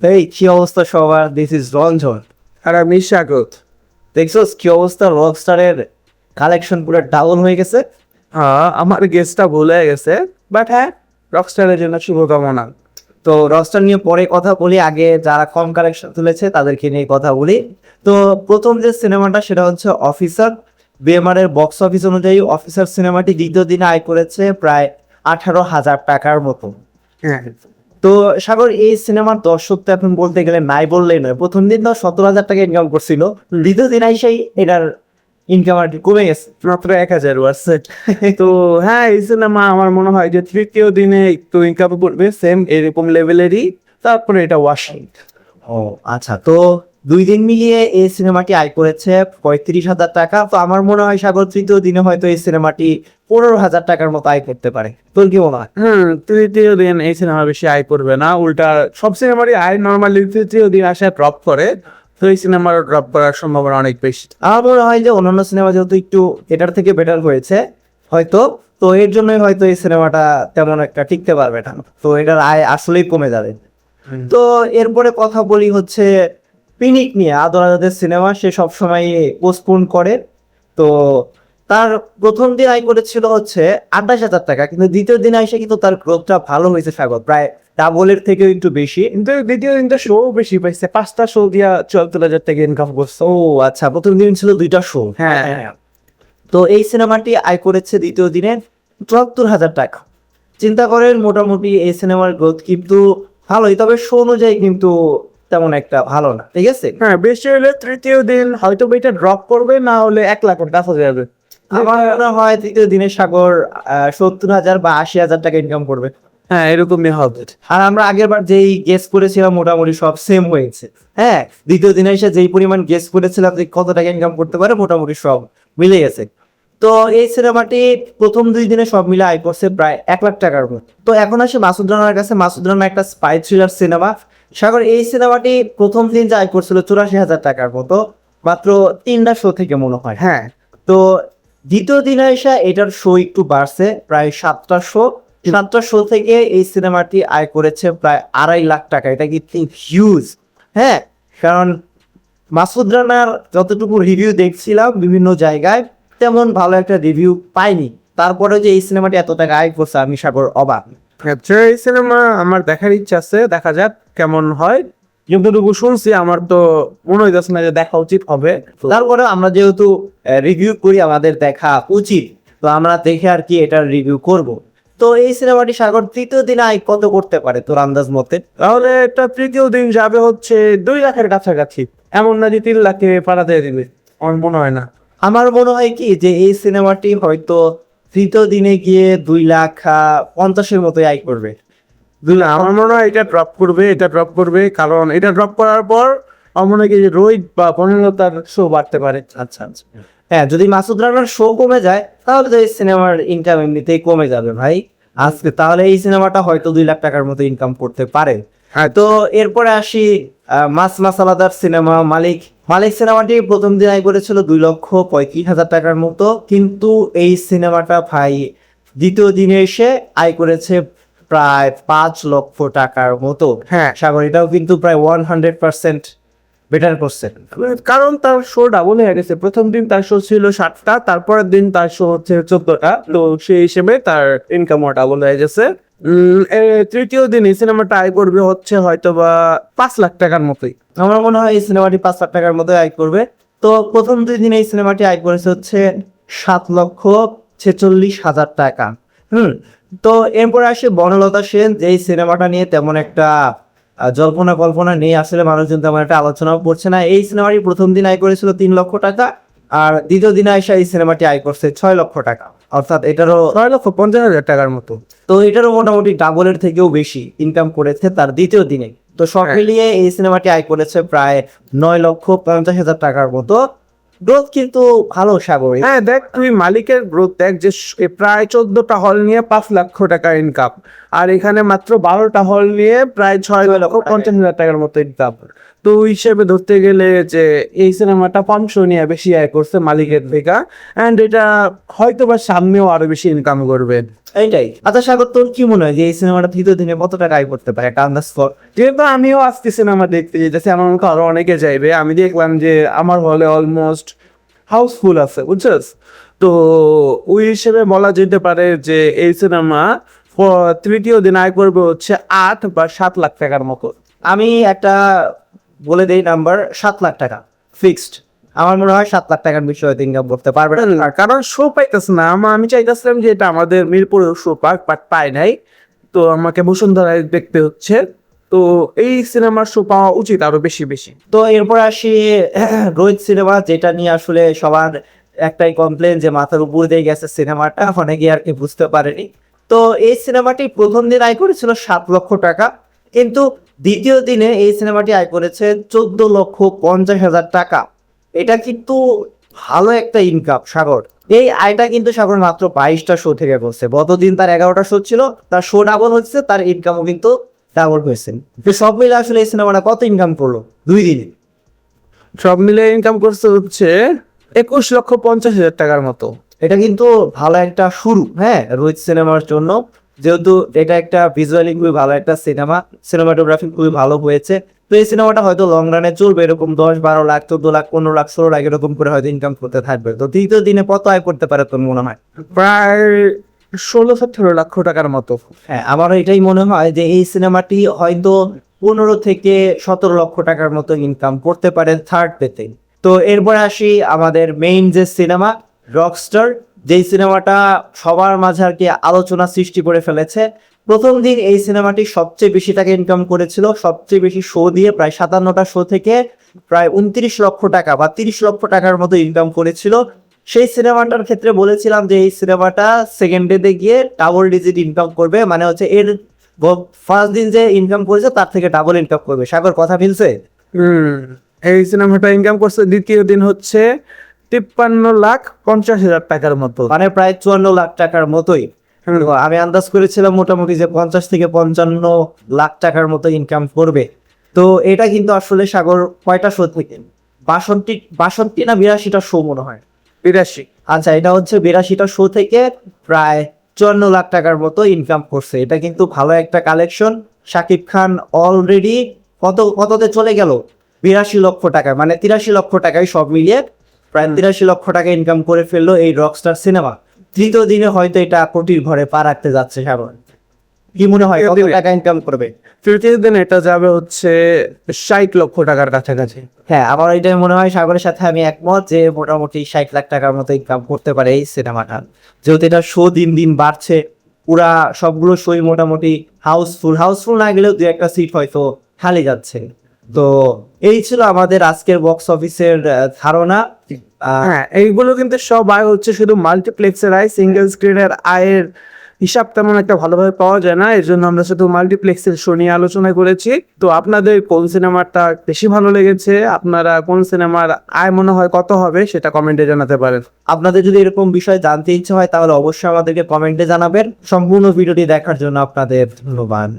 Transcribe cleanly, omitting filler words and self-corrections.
এই কি অবস্থা সবার, দিস ইজ রঞ্জন। আর আমি স্বাগত। দেখছো কি অবস্থা, রকস্টারের কালেকশন পুরো ডাউন হয়ে গেছে। আমার গেস্টটা ভুলে গেছে, বাট হ্যাঁ, রকস্টারের জন্য শুভকামনা। তো রকস্টার নিয়ে পরে কথা বলি, আগে যারা কম কালেকশন তুলেছে তাদেরকে নিয়ে কথা বলি। তো প্রথম যে সিনেমাটা সেটা হচ্ছে অফিসার। বিএমআর এর বক্স অফিস অনুযায়ী অফিসার সিনেমাটি দ্বিতীয় দিনে আয় করেছে প্রায় 18,000 টাকার মতো। হ্যাঁ, তো সাগর, এই সিনেমার দর্শক তো এখন বলতে গেলে নাই বললেই নয়। প্রথম দিন তো 17,000 টাকা ইনকাম করছিল, দ্বিতীয় দিন এসেই এটার ইনকাম আর কি কমে গেছে। মাত্র 1,000 আছে। তো হ্যাঁ, এই সিনেমা আমার মনে হয় যে তৃতীয় দিনে একটু ইনকাম করবে সেম এরকম লেভেলেরই, তারপরে এটা ওয়াশিং। ও আচ্ছা, তো 2 দিন মিলিয়ে এই সিনেমাটি আয় করেছে 35,000 টাকা। তো আমার মনে হয় সাগর, তৃতীয় দিনে হয়তো এই সিনেমাটি 15,000 টাকার মতো আয় করতে পারে। তোর কি মনে হয়? তৃতীয় দিন এই সিনেমা বেশি আয় করবে না, উল্টা সব সিনেমারই আয় নর্মালি তৃতীয় দিন আসে ড্রপ করে, তো এই সিনেমার ড্রপ করার সম্ভাবনা অনেক বেশি। আমার মনে হয় যে অন্যান্য সিনেমা যেহেতু একটু এটার থেকে বেটার হয়েছে হয়তো, তো এর জন্যই হয়তো এই সিনেমাটা তেমন একটা টিকতে পারবে না, তো এটার আয় আসলেই কমে যাবে। তো এরপরে কথা বলি হচ্ছে পিনিক নিয়ে। আদর আজাদের সিনেমা সে সবসময় পোস্টপোন করে। তো তার প্রথম দিন আয় করেছিল হচ্ছে 28,000 টাকা, কিন্তু দ্বিতীয় দিনে এসে কিন্তু তার গ্রোথটা ভালো হয়েছে সাগর, প্রায় ডাবলের থেকেও একটু বেশি। কিন্তু দ্বিতীয় দিনটা শো বেশি পাইছে, 5টা শো দিয়া 74,000 টাকা ইনকাম করছে। ও আচ্ছা, প্রথম দিন ছিল 2টা শো। হ্যাঁ। তো এই সিনেমাটি আয় করেছে দ্বিতীয় দিনে 74,000 টাকা। চিন্তা করেন, মোটামুটি এই সিনেমার গ্রোথ কিন্তু ভালোই, তবে শো অনুযায়ী কিন্তু তেমন একটা ভালো না, ঠিক আছে। হ্যাঁ, বেশি হলে তৃতীয় দিন হয়তো এটা ড্রপ করবে, না হলে 1 লাখ কাছে যাবে। আমার মনে হয় তৃতীয় দিনে সাগর 70,000 বা 80,000 টাকা ইনকাম করবে। হ্যাঁ, এরকমই হবে। আর আমরা আগের বার যেই গেস করেছিলাম মোটামুটি সব সেম হয়েছে। হ্যাঁ, দ্বিতীয় দিনে এসে যেই পরিমাণ গেস করেছিলাম যে কত টাকা ইনকাম করতে পারে, মোটামুটি সব মিলে গেছে। তো এই সিনেমাটি প্রথম 2 দিনে সব মিলে আয় করছে প্রায় 1 লাখ টাকার মতো। তো এখন আসে মাসুদ রানার কাছে। মাসুদ রানা একটা স্পাই থ্রিলার সিনেমা। সাগর, এই সিনেমাটি প্রথম দিন যে আয় করছিল 84,000 টাকার মতো, মাত্র 3টা শো থেকে মনে হয়। হ্যাঁ, তো দ্বিতীয় দিনে এসে এটার শো একটু বাড়ছে, প্রায় 7টা শো। 7টা শো থেকে এই সিনেমাটি আয় করেছে প্রায় 2.5 লাখ টাকা। এটা কিন্তু হিউজ। হ্যাঁ, কারণ মাসুদ রানার যতটুকু রিভিউ দেখছিলাম বিভিন্ন জায়গায়, তেমন ভালো একটা রিভিউ পাইনি। তারপরে যে এই সিনেমাটি এত টাকা আয় করছে, আমি সাগর অবাক। আচ্ছা, এই সিনেমা আমার দেখার ইচ্ছা আছে, দেখা যাক কেমন হয়। যতটুকু শুনছি আমার তো মনে হইতেছে না যে দেখা উচিত হবে। তারপরে আমরা যেহেতু রিভিউ করি, আমাদের দেখা উচিত, তো আমরা দেখে আর কি এটার রিভিউ করব। তো এই সিনেমাটি সাগর তৃতীয় দিনে আয় কত করতে পারে তোর আন্দাজ মতে? তাহলে এটা তৃতীয় দিন যাবে হচ্ছে 2 লাখের কাছাকাছি। এমন না যে 3 লাখে পাঠাতে দিবে, আমার মনে হয় না। আমার মনে হয় কি যে এই সিনেমাটি হয়তো তৃতীয় দিনে গিয়ে 2,50,000-এর মতো আয় করবে। আমার মনে হয় এটা ড্রপ করবে, এটা ড্রপ করবে, কারণ এটা ড্রপ করার পর আমার মনে হয় কি যে রোহিত বা বনলতার শো বাড়তে পারে। আচ্ছা আচ্ছা, হ্যাঁ, যদি মাসুদ রানার শো কমে যায় তাহলে তো এই সিনেমার ইনকাম এমনিতেই কমে যাবে ভাই আজকে। তাহলে এই সিনেমাটা হয়তো 2 লাখ টাকার মতো ইনকাম করতে পারে। হ্যাঁ, তো এরপরে আসি মাস মাসালাদার সিনেমা মালিক। মালিক সিনেমাটি প্রথম দিন আয় করেছিল 2,35,000 টাকার মতো, কিন্তু এই সিনেমাটা ভাই দ্বিতীয় দিনে এসে আয় করেছে প্রায় 5 লক্ষ টাকার মতো। হ্যাঁ। সাগর, এটাও কিন্তু প্রায় 100% বেটার করছে। কারণ তার শো ডাবল হয়ে গেছে। প্রথম দিন তার শো ছিল 7টা, তারপরের দিন তার শো হচ্ছে 14টা, তো সেই হিসেবে তার ইনকামও ডাবল হয়ে গেছে। তৃতীয় দিন এই সিনেমাটা আয় করবে হচ্ছে হয়তো বা 5 লাখ টাকার মতোই। আমার মনে হয় এই সিনেমাটি 5 লাখ টাকার মতো আয় করবে। তো প্রথম 2 দিনে এই সিনেমাটি আয় করেছে হচ্ছে 7,46,000 টাকা। তো এরপরে আসে বনলতা সেন, যে এই সিনেমাটা নিয়ে তেমন একটা জল্পনা কল্পনা নেই, আসলে মানুষজন তেমন একটা আলোচনাও করছে না। এই সিনেমাটি প্রথম দিন আয় করেছিল 3 লক্ষ টাকা, আর দ্বিতীয় দিনে এসে এই সিনেমাটি আয় করছে 6 লক্ষ টাকা, অর্থাৎ এটারও 6,50,000 টাকার মতো। তো এটারও মোটামুটি ডাবলের থেকেও বেশি ইনকাম করেছে তার দ্বিতীয় দিনে। তো সব হ্যাঁ। মিলিয়ে এই সিনেমাটি আয় করেছে প্রায় 9,50,000 টাকার মতো। গ্রোথ কিন্তু ভালো সাগর। হ্যাঁ, দেখ তুই মালিকের গ্রোথ দেখ, যে প্রায় 14টা হল নিয়ে 5 লক্ষ টাকা ইনকাম, আর এখানে মাত্র 12টা হল নিয়ে প্রায় 6,50,000 টাকার মতো ইনকাম। তো ওই হিসেবে ধরতে গেলে যে এই সিনেমাটা 500 নিয়ে বেশি আয় করছে মালিকের থেকে, অ্যান্ড এটা হয়তো বা সামনেও আরো বেশি ইনকাম করবে। এইটাই। আচ্ছা সাগর, তোর কি মনে হয় যে এই সিনেমাটা তৃতীয় দিনে কত টাকা আয় করতে পারে, একটা আন্দাজ কর। যেহেতু আমিও আজকে সিনেমা দেখতে যেতেছি, আমার মতো আরো অনেকে যাইবে, আমি দেখলাম যে আমার হলে অলমোস্ট হাউসফুল আছে, বুঝছস? তো ওই হিসেবে বলা যেতে পারে যে এই সিনেমা তৃতীয় দিন আয় করবে হচ্ছে 8 বা 7 লাখ টাকার মতো। আমি একটা বলে দেই নাম্বার, 7 লাখ টাকা ফিক্সড। আমার মনে হয় 7 লাখ টাকার বিষয়ে ইনকাম করতে পারবে না। না, কারণ শো পাইতেছে না। আমি চাইতেছিলাম যে এটা আমাদের মিরপুরে শো পাক, বাট পাই নাই। তো আমাকে বসুন্ধরায় দেখতে হচ্ছে। তো এই সিনেমার শো পাওয়া উচিত আরো বেশি বেশি। তো এরপর আসি রোহিত সিনেমা, যেটা নিয়ে আসলে সবার একটাই কমপ্লেন যে মাথার উপর দিয়ে গেছে সিনেমাটা, অনেকে আর কি বুঝতে পারেনি। তো এই সিনেমাটি প্রথম দিন আয় করেছিল 7 লক্ষ টাকা, কিন্তু দ্বিতীয় দিনে এই সিনেমাটি আয় করেছে 14,50,000 টাকা। এটা কিন্তু ভালো একটা ইনকাম সাগর। এই আয়টা কিন্তু সাগর মাত্র 22টা শো থেকে করছে। গতদিন তার 11টা শো ছিল, তার শো ডাবল হচ্ছে, তার ইনকামও কিন্তু ডাবল হয়েছে। তো সব মিলে আসলে এই সিনেমাটা কত ইনকাম করলো 2 দিনে? সব মিলে ইনকাম করছে হচ্ছে 21,50,000 টাকার মতো। এটা কিন্তু ভালো একটা শুরু, হ্যাঁ, রোহিত সিনেমার জন্য। যেহেতু এটা একটা ভিজুয়ালি খুবই ভালো একটা সিনেমা, সিনেমাটোগ্রাফি খুবই ভালো হয়েছে। তো এই সিনেমাটা হয়তো লং রানে চলবে, এরকম 10-12 লাখ, 14 লাখ, 15 লাখ, 16 লাখ এরকম করে হয়তো ইনকাম করতে থাকবে। তো তৃতীয় দিনে কত আয় করতে পারে তোর মনে হয়? প্রায় 16-17 লক্ষ টাকার মতো। হ্যাঁ, আমার এটাই মনে হয় যে এই সিনেমাটি হয়তো 15 থেকে 17 লক্ষ টাকার মতো ইনকাম করতে পারে থার্ড ডেতে। তো এরপরে আসি আমাদের মেইন যে সিনেমা রকস্টার, যেই সিনেমাটা সবার মাঝে আর কি আলোচনা সৃষ্টি করে ফেলেছে। প্রথম দিন এই সিনেমাটি সবচেয়ে বেশি টাকা ইনকাম করেছিল, সবচেয়ে বেশি শো দিয়ে প্রায় 57টা শো থেকে প্রায় 29 লক্ষ টাকা বা 30 লক্ষ টাকার মতো ইনকাম করেছিল। সেই সিনেমাটার ক্ষেত্রে বলেছিলাম যে এই সিনেমাটা সেকেন্ড ডেতে গিয়ে ডাবল ডিজিট ইনকাম করবে, মানে হচ্ছে এর ফার্স্ট দিন যে ইনকাম করেছে তার থেকে ডাবল ইনকাম করবে। সাগর, কথা মিলছে? এই সিনেমাটা ইনকাম করছে দ্বিতীয় দিন হচ্ছে 53,50,000 টাকার মতো। মানে প্রায় 54 লাখ টাকার মতোই। তো আমি আন্দাজ করেছিলাম মোটামুটি যে 50 থেকে 55 লাখ টাকার মতো ইনকাম করবে। তো এটা কিন্তু আসলে সাগর কয়টা শো থেকে, 62 না 82টা শো মনে হয়। 82। আচ্ছা, এটা হচ্ছে 82টা শো থেকে প্রায় 54 লাখ টাকার মতো ইনকাম করছে। এটা কিন্তু ভালো একটা কালেকশন। শাকিব খান অলরেডি কততে চলে গেল, 82 লক্ষ টাকা, মানে 83 লক্ষ টাকায় সব মিলিয়ে প্রায় 83 লক্ষ টাকা ইনকাম করে ফেললো এই রকস্টার সিনেমা। তৃতীয় দিনে হয়তো এটা কোটির ঘরে পা রাখতে যাচ্ছে সাগর। কি মনে হয় কত টাকা ইনকাম করবে? তৃতীয় দিন এটা যাবে হচ্ছে 60 লক্ষ টাকার কাছাকাছি। হ্যাঁ, আমার এটাই মনে হয়, সাগরের সাথে আমি একমত যে মোটামুটি 60 লাখ টাকার মতো ইনকাম করতে পারে এই সিনেমাটা। যেহেতু এটা শো দিন দিন বাড়ছে, পুরা সবগুলো শোই মোটামুটি হাউসফুল না গেলেও 2-1টা সিট হয়তো খালি যাচ্ছে। তো এই ছিল আমাদের আজকের বক্স অফিসের ধারণা। হ্যাঁ, এইগুলো কিন্তু সব আয় হচ্ছে শুধু মাল্টিপ্লেক্সের আয়, সিঙ্গেল স্ক্রিনের আয়ের হিসাব তেমন একটা ভালোভাবে পাওয়া যায় না। এর জন্য আমরা শুধু মাল্টিপ্লেক্সের শো নিয়ে আলোচনা করেছি। তো আপনাদের কোন সিনেমাটা বেশি ভালো লেগেছে, আপনারা কোন সিনেমার আয় মনে হয় কত হবে, সেটা কমেন্টে জানাতে পারেন। আপনাদের যদি এরকম বিষয় জানতে ইচ্ছে হয় তাহলে অবশ্যই আমাদেরকে কমেন্টে জানাবেন। সম্পূর্ণ ভিডিওটি দেখার জন্য আপনাদের ধন্যবাদ।